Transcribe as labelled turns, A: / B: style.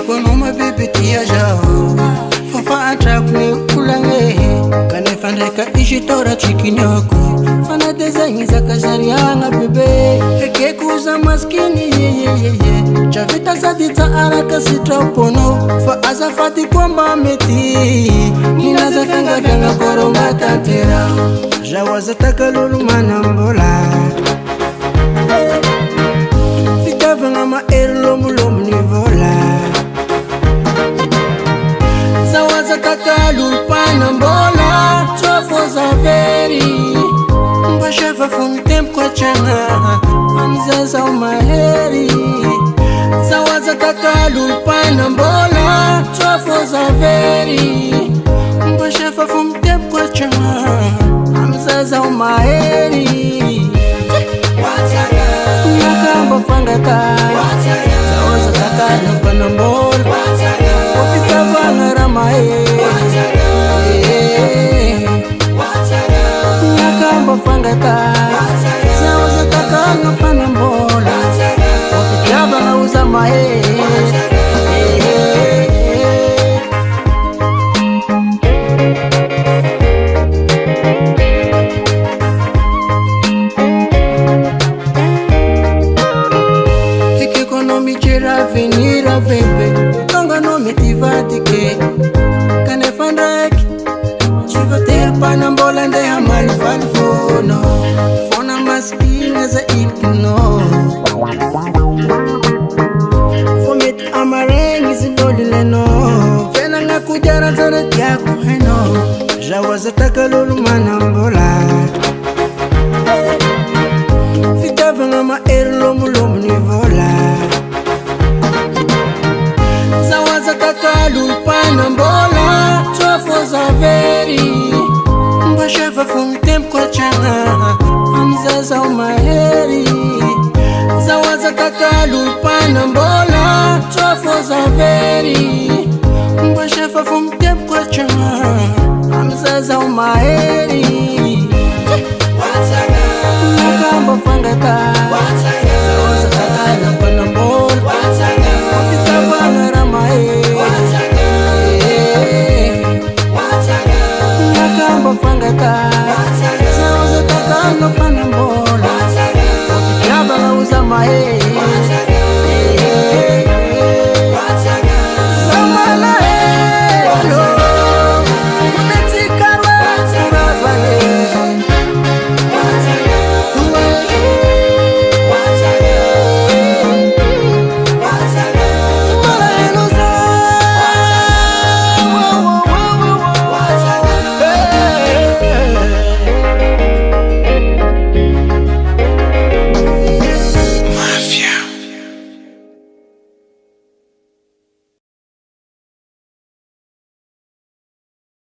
A: Numa bibitia jao Fofa atrapni ulange Kanefandeka ishitora chikinyoko Fana desenyi za kazarianga bebe Heke kuza maskini Chavita zadita araka sitra upono Fa azafati kwa mameti Ninaza fanga koromba tantera Jawaza takalulu manambola Fita vanga ma erlomu lomu nivola Kakalupana mbola Twafoza veri Mbashefa fumitem kwa chana Amzaza umaheri Zawaza kakalupana mbola Twafoza veri Mbashefa fumitem kwa chana Amzaza umaheri Nakamba fangata Zawaza kakalupana mbola Ofika vana ramae Nakamba fangata Zawaza kakalupana mbola Ofika vana uzamae Venira bebe, tonga no metivatike Kanefandrek, chivatel panambola nde hamani falfono Fona maskina za ikno Fomet amarengi zidoli leno Fena nga kujara zara tiaku heno Jawaza takalulu manambola Fitava nga ma erlomu lomu nivola Kakalupana mbola Twafoza veri Mbashefa fumitem kwa chana Amzaza umaheri Zawaza kakalupana mbola Twafoza veri